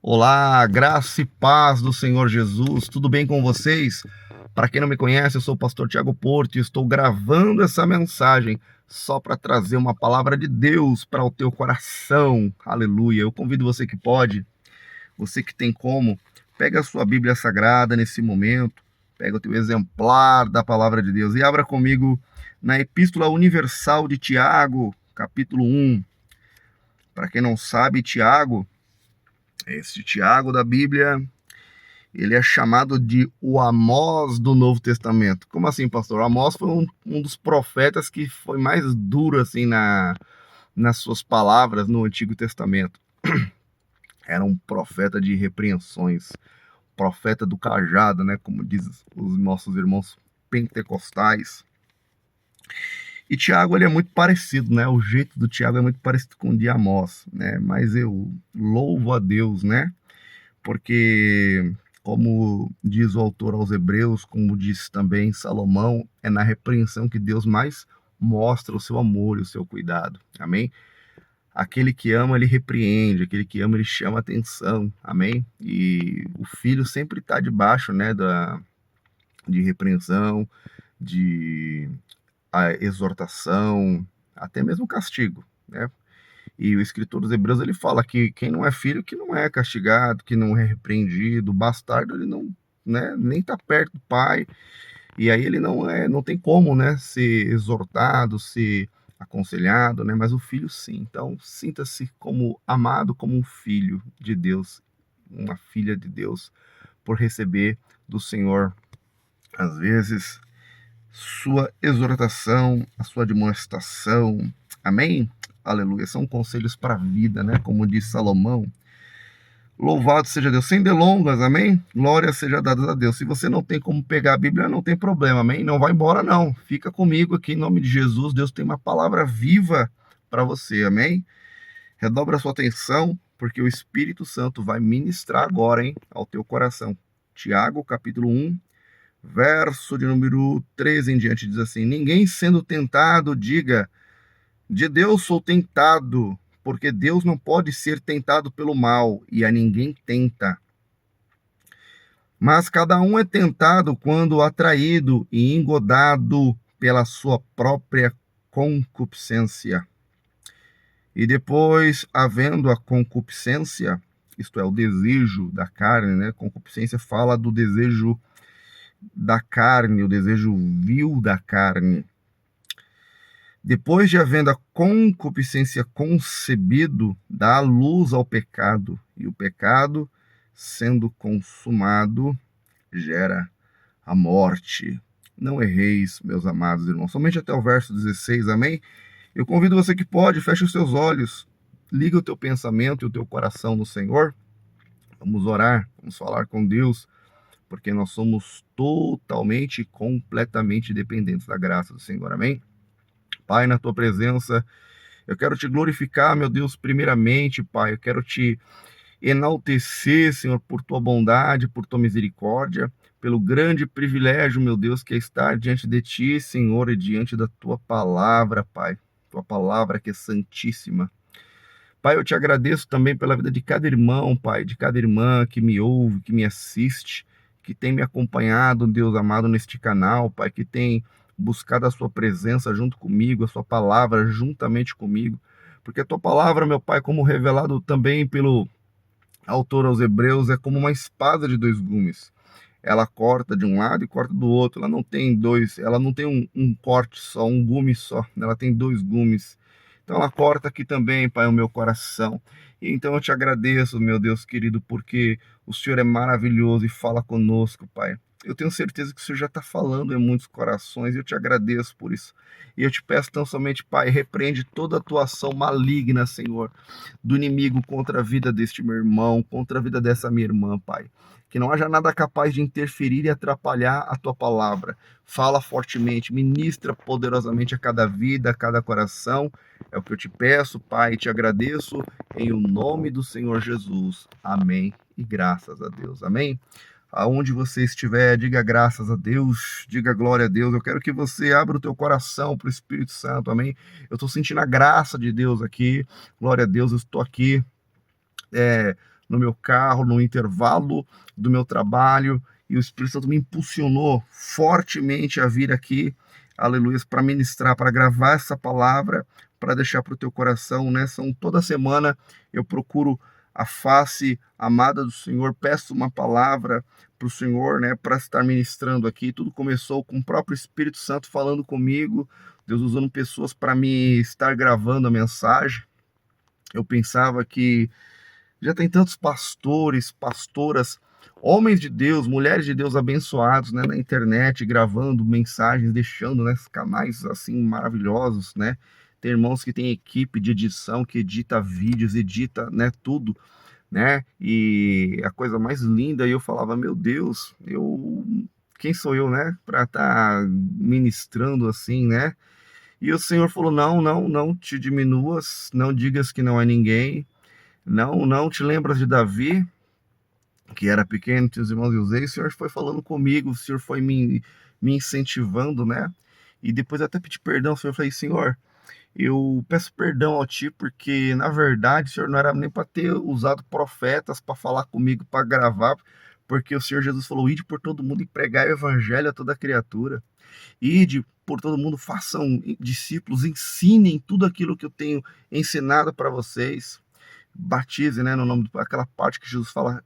Olá, graça e paz do Senhor Jesus, tudo bem com vocês? Para quem não me conhece, eu sou o pastor Tiago Porto e estou gravando essa mensagem só para trazer uma palavra de Deus para o teu coração, aleluia. Eu convido você que pode, você que tem como, pega a sua Bíblia Sagrada nesse momento, pega o teu exemplar da palavra de Deus e abra comigo na Epístola Universal de Tiago, capítulo 1. Para quem não sabe, Tiago, esse Tiago da Bíblia, ele é chamado de o Amós do Novo Testamento. Como assim, pastor? Amós foi um dos profetas que foi mais duro assim nas suas palavras no Antigo Testamento. Era um profeta de repreensões, profeta do cajado, né? Como dizem os nossos irmãos pentecostais. E Tiago, ele é muito parecido, né? O jeito do Tiago é muito parecido com o de Amós, né? Mas eu louvo a Deus, né? Porque, como diz o autor aos Hebreus, como diz também Salomão, é na repreensão que Deus mais mostra o seu amor e o seu cuidado. Amém? Aquele que ama, ele repreende. Aquele que ama, ele chama atenção. Amém? E o filho sempre está debaixo, né, de repreensão, de exortação, até mesmo castigo, né? E o escritor dos Hebreus, ele fala que quem não é filho, que não é castigado, que não é repreendido, o bastardo, ele não, né, nem está perto do pai, e aí ele não tem como, né, ser exortado, ser aconselhado, né, mas o filho sim. Então, sinta-se como amado, como um filho de Deus, uma filha de Deus, por receber do Senhor, às vezes, sua exortação, a sua demonstração. Amém? Aleluia. São conselhos para a vida, né? Como diz Salomão. Louvado seja Deus. Sem delongas, amém? Glória seja dada a Deus. Se você não tem como pegar a Bíblia, não tem problema, amém? Não vai embora, não. Fica comigo aqui em nome de Jesus. Deus tem uma palavra viva para você, amém? Redobra a sua atenção, porque o Espírito Santo vai ministrar agora, hein, ao teu coração. Tiago, capítulo 1, verso de número 13 em diante, diz assim: ninguém sendo tentado, diga, de Deus sou tentado, porque Deus não pode ser tentado pelo mal, e a ninguém tenta. Mas cada um é tentado quando atraído e engodado pela sua própria concupiscência. E depois, havendo a concupiscência, isto é, o desejo da carne, né? Concupiscência fala do desejo da carne, o desejo vil da carne. Depois de havendo a concupiscência concebido, dá luz ao pecado, e o pecado, sendo consumado, gera a morte. Não erreis, meus amados irmãos, somente até o verso 16, amém? Eu convido você que pode, feche os seus olhos, liga o teu pensamento e o teu coração no Senhor. Vamos orar, vamos falar com Deus, porque nós somos totalmente e completamente dependentes da graça do Senhor, amém? Pai, na tua presença, eu quero te glorificar, meu Deus, primeiramente, Pai, eu quero te enaltecer, Senhor, por tua bondade, por tua misericórdia, pelo grande privilégio, meu Deus, que é estar diante de ti, Senhor, e diante da tua palavra, Pai, tua palavra que é santíssima. Pai, eu te agradeço também pela vida de cada irmão, Pai, de cada irmã que me ouve, que me assiste, que tem me acompanhado, Deus amado, neste canal, Pai, que tem buscado a sua presença junto comigo, a sua palavra juntamente comigo, porque a tua palavra, meu Pai, como revelado também pelo autor aos Hebreus, é como uma espada de dois gumes. Ela corta de um lado e corta do outro. Ela não tem dois, ela não tem um corte só, um gume só. Ela tem dois gumes. Então ela corta aqui também, Pai, o meu coração. E então eu te agradeço, meu Deus querido, porque o Senhor é maravilhoso e fala conosco, Pai. Eu tenho certeza que o Senhor já está falando em muitos corações e eu te agradeço por isso. E eu te peço tão somente, Pai, repreende toda atuação maligna, Senhor, do inimigo contra a vida deste meu irmão, contra a vida dessa minha irmã, Pai. Que não haja nada capaz de interferir e atrapalhar a tua palavra. Fala fortemente, ministra poderosamente a cada vida, a cada coração. É o que eu te peço, Pai, e te agradeço em o nome do Senhor Jesus. Amém e graças a Deus. Amém? Aonde você estiver, diga graças a Deus, diga glória a Deus. Eu quero que você abra o teu coração para o Espírito Santo, amém? Eu estou sentindo a graça de Deus aqui, glória a Deus, eu estou aqui no meu carro, no intervalo do meu trabalho, e o Espírito Santo me impulsionou fortemente a vir aqui, aleluia, para ministrar, para gravar essa palavra, para deixar para o teu coração, né? Toda semana eu procuro a face amada do Senhor, peço uma palavra para o Senhor, né, para estar ministrando aqui. Tudo começou com o próprio Espírito Santo falando comigo, Deus usando pessoas para me estar gravando a mensagem. Eu pensava que já tem tantos pastores, pastoras, homens de Deus, mulheres de Deus abençoados, né, na internet, gravando mensagens, deixando, né, canais assim maravilhosos, né? Tem irmãos que têm equipe de edição, que edita vídeos, edita, né, tudo, né? E a coisa mais linda, e eu falava, meu Deus, quem sou eu, né, para estar ministrando assim, né? E o Senhor falou: não, não, não te diminuas, não digas que não é ninguém, não, não te lembras de Davi, que era pequeno, tinha os irmãos e usei. O Senhor foi falando comigo, o Senhor foi me incentivando, né? E depois eu até pedi perdão, o Senhor falei: Senhor, eu peço perdão ao Ti, porque na verdade o Senhor não era nem para ter usado profetas para falar comigo, para gravar, porque o Senhor Jesus falou: ide por todo mundo e pregai o evangelho a toda criatura. Ide por todo mundo, façam discípulos, ensinem tudo aquilo que eu tenho ensinado para vocês. Batize, né, no nome aquela parte que Jesus fala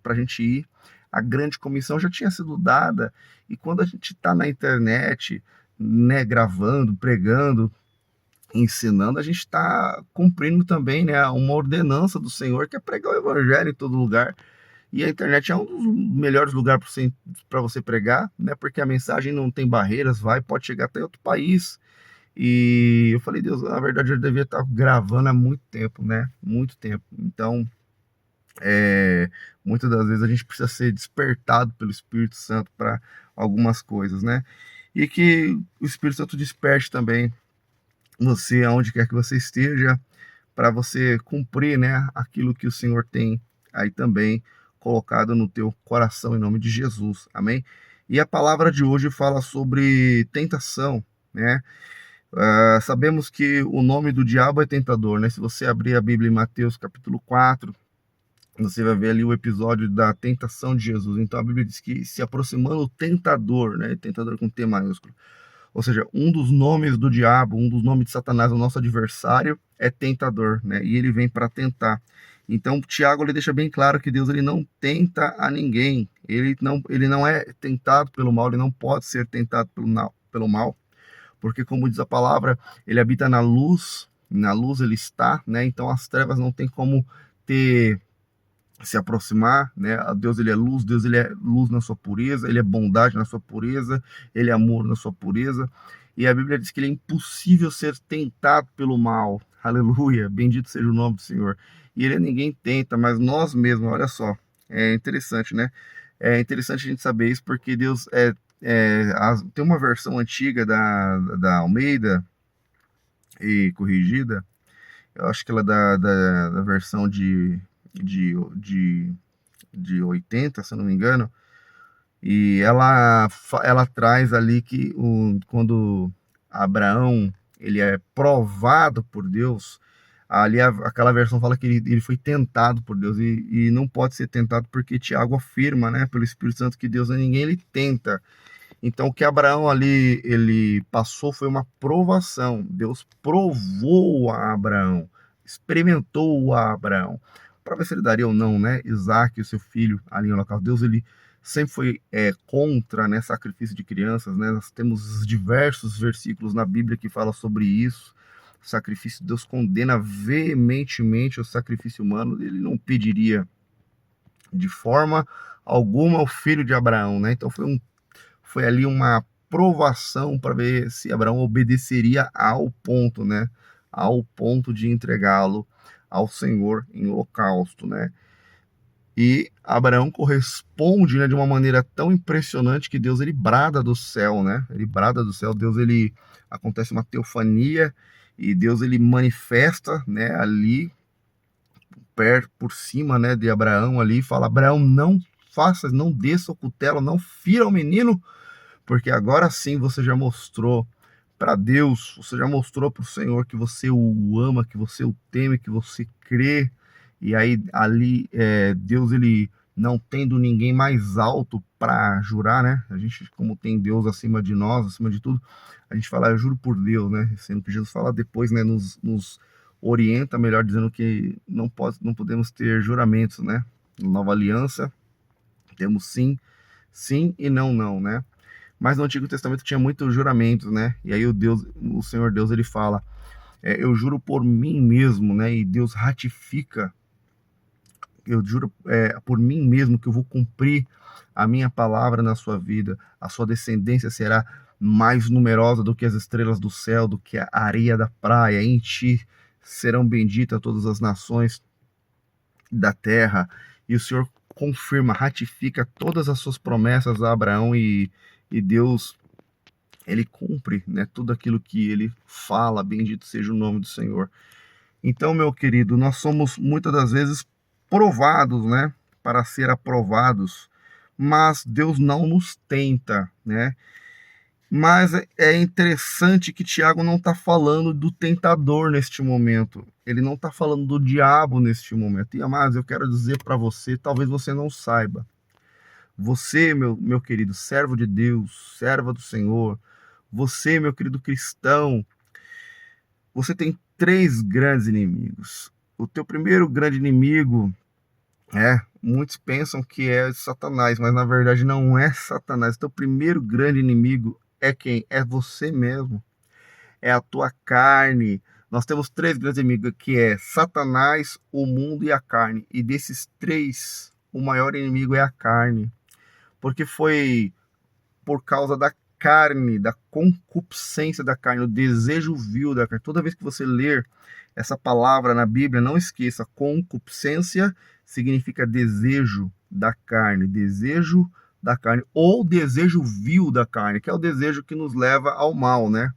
para a gente ir. A grande comissão já tinha sido dada, e quando a gente está na internet, né, gravando, pregando, ensinando, a gente está cumprindo também, né, uma ordenança do Senhor, que é pregar o evangelho em todo lugar. E a internet é um dos melhores lugares para você pregar, né? Porque a mensagem não tem barreiras, pode chegar até outro país. E eu falei: Deus, na verdade eu devia estar gravando há muito tempo, né? Muito tempo. Então, muitas das vezes a gente precisa ser despertado pelo Espírito Santo para algumas coisas, né? E que o Espírito Santo desperte também você, aonde quer que você esteja, para você cumprir, né, aquilo que o Senhor tem aí também colocado no teu coração, em nome de Jesus, amém? E a palavra de hoje fala sobre tentação, né? Sabemos que o nome do diabo é tentador, né? Se você abrir a Bíblia em Mateus capítulo 4, você vai ver ali o episódio da tentação de Jesus. Então a Bíblia diz que se aproximando o tentador, né? Tentador com T maiúsculo. Ou seja, um dos nomes do diabo, um dos nomes de Satanás, o nosso adversário, é tentador, né? E ele vem para tentar. Então, Tiago ele deixa bem claro que Deus ele não tenta a ninguém. Ele não é tentado pelo mal, ele não pode ser tentado pelo mal, porque como diz a palavra, ele habita na luz ele está, né? Então as trevas não tem como se aproximar, né? Deus ele é luz na sua pureza, ele é bondade na sua pureza, ele é amor na sua pureza. E a Bíblia diz que ele é impossível ser tentado pelo mal. Aleluia, bendito seja o nome do Senhor. E ele ninguém tenta, mas nós mesmos, olha só. É interessante, né? É interessante a gente saber isso, porque Deus tem uma versão antiga da Almeida e corrigida. Eu acho que ela é da versão de 80, se eu não me engano, e ela traz ali que quando Abraão ele é provado por Deus, ali aquela versão fala que ele foi tentado por Deus, e não pode ser tentado porque Tiago afirma, né, pelo Espírito Santo, que Deus a ninguém ele tenta. Então o que Abraão ali ele passou foi uma provação. Deus provou a Abraão, experimentou a Abraão, para ver se ele daria ou não, né, Isaac, o seu filho, ali no local. Deus ele sempre foi contra, né, sacrifício de crianças, né? Nós temos diversos versículos na Bíblia que falam sobre isso. O sacrifício, Deus condena veementemente o sacrifício humano. Ele não pediria de forma alguma o filho de Abraão, né? Então foi ali uma provação para ver se Abraão obedeceria ao ponto, né? Ao ponto de entregá-lo ao Senhor em holocausto, né? E Abraão corresponde, né, de uma maneira tão impressionante que Deus ele brada do céu, né? Ele brada do céu, Deus ele acontece uma teofania e Deus ele manifesta, né, ali por cima, né, de Abraão ali, e fala: Abraão, não faça, não desça o cutelo, não fira o menino, porque agora sim você já mostrou para Deus, você já mostrou para o Senhor que você o ama, que você o teme, que você crê. e aí ali Deus, ele não tendo ninguém mais alto para jurar, né? A gente, como tem Deus acima de nós, acima de tudo, a gente fala, eu juro por Deus, né? Sendo que Jesus fala depois, né? Nos orienta, melhor dizendo, que não podemos ter juramentos, né? Na Nova Aliança, temos sim, sim e não, não, né? Mas no Antigo Testamento tinha muitos juramentos, né? E aí o Senhor Deus, ele fala, eu juro por mim mesmo, né? E Deus ratifica, eu juro por mim mesmo que eu vou cumprir a minha palavra na sua vida. A sua descendência será mais numerosa do que as estrelas do céu, do que a areia da praia. Em ti serão benditas todas as nações da terra. E o Senhor confirma, ratifica todas as suas promessas a Abraão, e Deus, ele cumpre, né, tudo aquilo que ele fala. Bendito seja o nome do Senhor. Então, meu querido, nós somos muitas das vezes provados, né, para ser aprovados, mas Deus não nos tenta, né? Mas é interessante que Tiago não está falando do tentador neste momento. Ele não está falando do diabo neste momento. E, amados, eu quero dizer para você, talvez você não saiba. Você, meu querido servo de Deus, serva do Senhor, você, meu querido cristão, você tem três grandes inimigos. O teu primeiro grande inimigo, muitos pensam que é Satanás, mas na verdade não é Satanás. O teu primeiro grande inimigo é quem? É você mesmo. É a tua carne. Nós temos três grandes inimigos, que é Satanás, o mundo e a carne. E desses três, o maior inimigo é a carne. Porque foi por causa da carne, da concupiscência da carne, o desejo vil da carne. Toda vez que você ler essa palavra na Bíblia, não esqueça, concupiscência significa desejo da carne, desejo da carne, ou desejo vil da carne, que é o desejo que nos leva ao mal, né?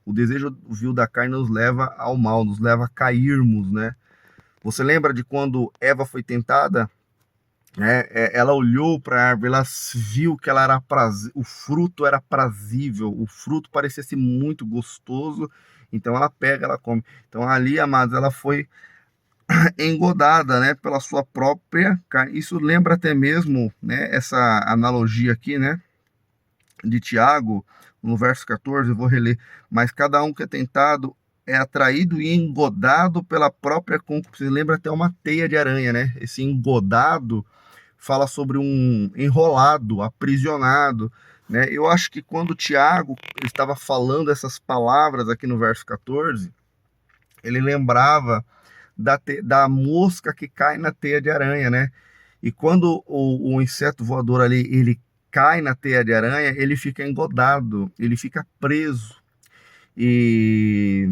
O desejo vil da carne nos leva ao mal, nos leva a cairmos, né? Você lembra de quando Eva foi tentada? Ela olhou para a árvore, ela viu que ela era o fruto era prazível, o fruto parecia ser muito gostoso, então ela pega, ela come. Então ali, amados, ela foi engodada, né, pela sua própria carne. Isso lembra até mesmo, né, essa analogia aqui, né, de Tiago, no verso 14, eu vou reler. Mas cada um que é tentado é atraído e engodado pela própria concupiscência. Lembra até uma teia de aranha, né? Esse engodado fala sobre um enrolado, aprisionado, né? Eu acho que quando Tiago estava falando essas palavras aqui no verso 14, ele lembrava da mosca que cai na teia de aranha, né? E quando o inseto voador ali, ele cai na teia de aranha, ele fica engodado, ele fica preso. E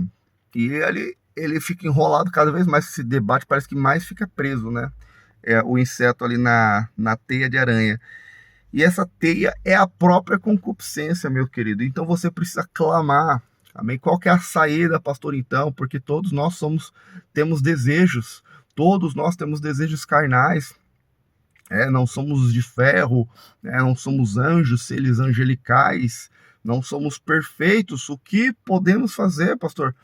ele fica enrolado cada vez mais, se debate, parece que mais fica preso, né? O inseto ali na teia de aranha. E essa teia é a própria concupiscência, meu querido. Então você precisa clamar. Amém? Qual que é a saída, pastor, então? Porque todos nós temos desejos. Todos nós temos desejos carnais. Não somos de ferro, não somos anjos, seres angelicais, não somos perfeitos. O que podemos fazer, pastor?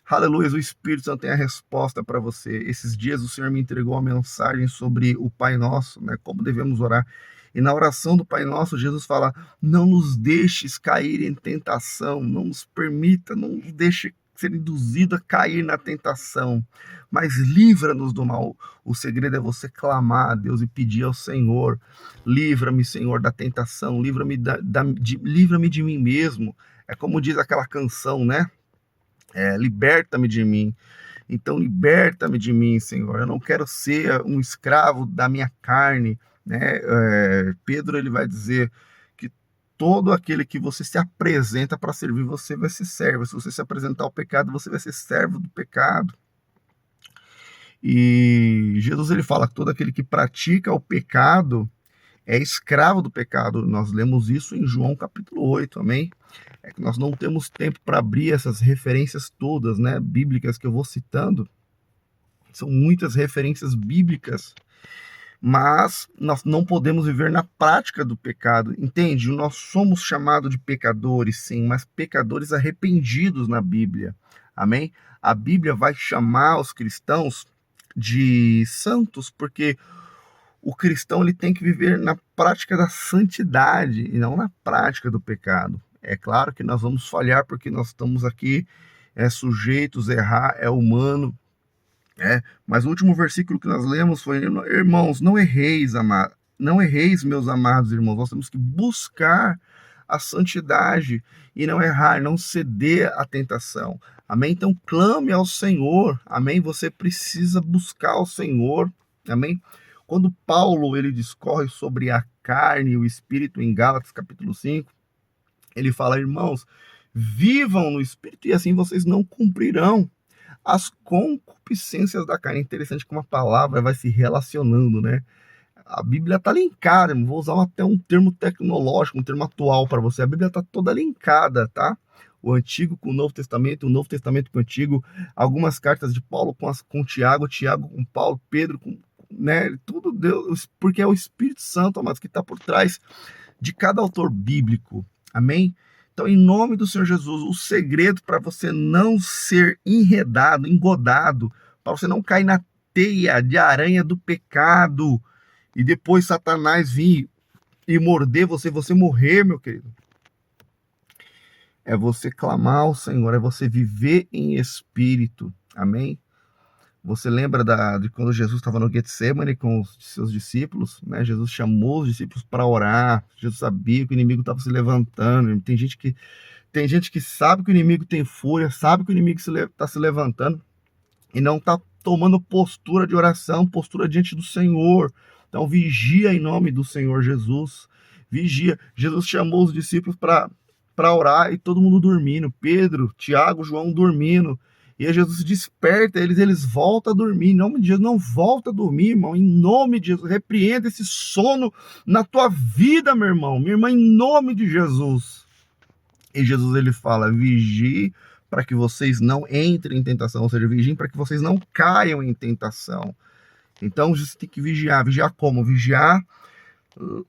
Aleluia, o Espírito Santo tem a resposta para você. Esses dias o Senhor me entregou uma mensagem sobre o Pai Nosso, né? Como devemos orar. E na oração do Pai Nosso, Jesus fala: não nos deixes cair em tentação, não nos permita, não nos deixe ser induzido a cair na tentação, mas livra-nos do mal. O segredo é você clamar a Deus e pedir ao Senhor: livra-me, Senhor, da tentação, livra-me livra-me de mim mesmo. É como diz aquela canção, né? Liberta-me de mim. Então liberta-me de mim, Senhor. Eu não quero ser um escravo da minha carne, né? Pedro, ele vai dizer que todo aquele que você se apresenta para servir, você vai ser servo. Se você se apresentar ao pecado, você vai ser servo do pecado. E Jesus, ele fala que todo aquele que pratica o pecado é escravo do pecado. Nós lemos isso em João capítulo 8, amém? É que nós não temos tempo para abrir essas referências todas, né, bíblicas que eu vou citando. São muitas referências bíblicas, mas nós não podemos viver na prática do pecado, entende? Nós somos chamados de pecadores, sim, mas pecadores arrependidos na Bíblia, amém? A Bíblia vai chamar os cristãos de santos, porque o cristão ele tem que viver na prática da santidade e não na prática do pecado. É claro que nós vamos falhar porque nós estamos aqui sujeitos a errar, é humano, mas o último versículo que nós lemos foi: irmãos, não erreis, não erreis, meus amados irmãos. Nós temos que buscar a santidade e não errar, não ceder à tentação. Amém? Então clame ao Senhor. Amém? Você precisa buscar o Senhor. Amém? Quando Paulo ele discorre sobre a carne e o espírito em Gálatas capítulo 5, ele fala: irmãos, vivam no espírito e assim vocês não cumprirão as concupiscências da carne. É interessante como a palavra vai se relacionando, né? A Bíblia está linkada, vou usar até um termo tecnológico, um termo atual para você. A Bíblia está toda linkada, tá? O Antigo com o Novo Testamento, o Novo Testamento com o Antigo, algumas cartas de Paulo com Tiago, Tiago com Paulo, Pedro com, né? Tudo Deus, porque é o Espírito Santo, amados, que está por trás de cada autor bíblico. Amém? Então, em nome do Senhor Jesus, o segredo para você não ser enredado, engodado, para você não cair na teia de aranha do pecado e depois Satanás vir e morder você, você morrer, meu querido, é você clamar ao Senhor, é você viver em espírito. Amém? Você lembra de quando Jesus estava no Getsemane com os seus discípulos, né? Jesus chamou os discípulos para orar. Jesus sabia que o inimigo estava se levantando. Tem gente que sabe que o inimigo tem fúria, sabe que o inimigo está se levantando e não está tomando postura de oração, postura diante do Senhor. Então vigia em nome do Senhor Jesus. Vigia. Jesus chamou os discípulos para orar e todo mundo dormindo. Pedro, Tiago, João dormindo. E aí Jesus desperta eles voltam a dormir. Em nome de Jesus, não volta a dormir, irmão. Em nome de Jesus, repreenda esse sono na tua vida, meu irmão. Minha irmã, em nome de Jesus. E Jesus, ele fala: vigie para que vocês não entrem em tentação. Ou seja, vigiem para que vocês não caiam em tentação. Então, você tem que vigiar. Vigiar como? Vigiar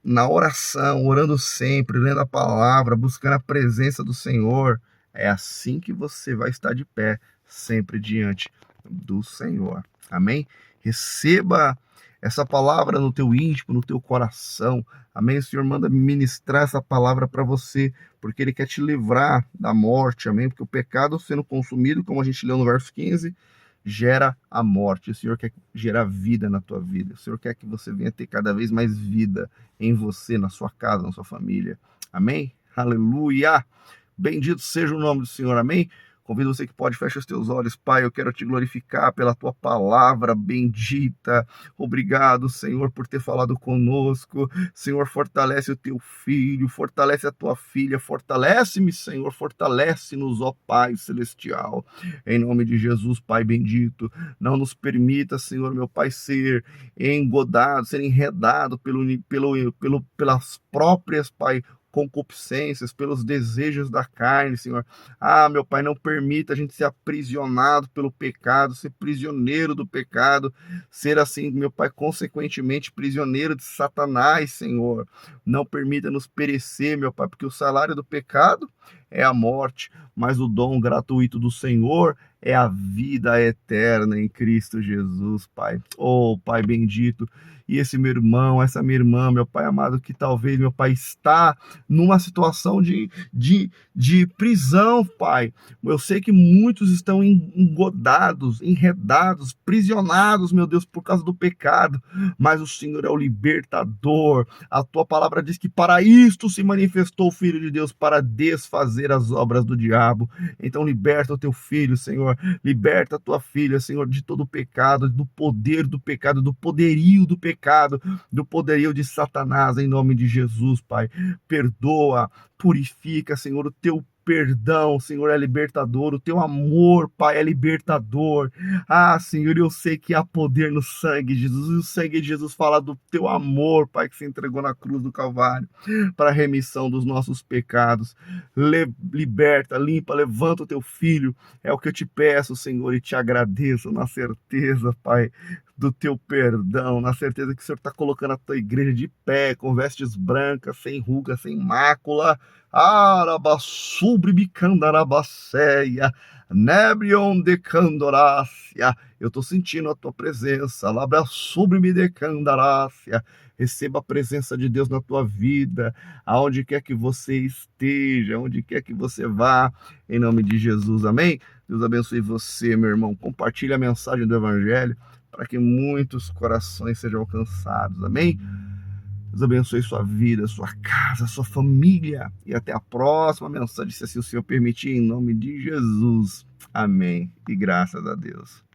na oração, orando sempre, lendo a palavra, buscando a presença do Senhor. É assim que você vai estar de pé, sempre diante do Senhor. Amém? Receba essa palavra no teu íntimo, no teu coração. Amém? O Senhor manda ministrar essa palavra para você, porque Ele quer te livrar da morte. Amém? Porque o pecado sendo consumido, como a gente leu no verso 15, gera a morte. O Senhor quer gerar vida na tua vida. O Senhor quer que você venha ter cada vez mais vida em você, na sua casa, na sua família. Amém? Aleluia! Bendito seja o nome do Senhor. Amém? Convido você que pode, fecha os teus olhos. Pai, eu quero te glorificar pela tua palavra bendita. Obrigado, Senhor, por ter falado conosco. Senhor, fortalece o teu filho, fortalece a tua filha, fortalece-me, Senhor, fortalece-nos, ó Pai celestial. Em nome de Jesus, Pai bendito, não nos permita, Senhor, meu Pai, ser engodado, ser enredado pelas próprias, Pai, concupiscências, pelos desejos da carne, Senhor. Meu Pai, não permita a gente ser aprisionado pelo pecado, ser prisioneiro do pecado, ser assim, meu Pai, consequentemente prisioneiro de Satanás, Senhor. Não permita nos perecer, meu Pai, porque o salário do pecado é a morte, mas o dom gratuito do Senhor é a vida eterna em Cristo Jesus, Pai. Oh, Pai bendito. E esse meu irmão, essa minha irmã, meu Pai amado, que talvez, meu Pai, está numa situação de prisão, Pai. Eu sei que muitos estão engodados, enredados, prisionados, meu Deus, por causa do pecado, mas o Senhor é o libertador. A tua palavra diz que para isto se manifestou o Filho de Deus, para desfazer as obras do diabo. Então liberta o teu filho, Senhor, liberta a tua filha, Senhor, de todo o pecado, do poder do pecado, do poderio do pecado, do poderio de Satanás, em nome de Jesus, Pai. Perdoa, purifica, Senhor, o teu perdão, Senhor, é libertador, o teu amor, Pai, é libertador. Senhor, eu sei que há poder no sangue de Jesus, e o sangue de Jesus fala do teu amor, Pai, que se entregou na cruz do Calvário, para a remissão dos nossos pecados. Liberta, limpa, levanta o teu filho, é o que eu te peço, Senhor, e te agradeço na certeza, Pai, do teu perdão, na certeza que o Senhor está colocando a tua igreja de pé, com vestes brancas, sem ruga, sem mácula. Arabassubrimicandarabaceia, nebrion de candorácia. Eu estou sentindo a tua presença. Labra sublime de candarácia. Receba a presença de Deus na tua vida, aonde quer que você esteja, aonde quer que você vá, em nome de Jesus, amém? Deus abençoe você, meu irmão. Compartilhe a mensagem do Evangelho para que muitos corações sejam alcançados, amém? Deus abençoe sua vida, sua casa, sua família. E até a próxima mensagem, se assim o Senhor permitir, em nome de Jesus. Amém. E graças a Deus.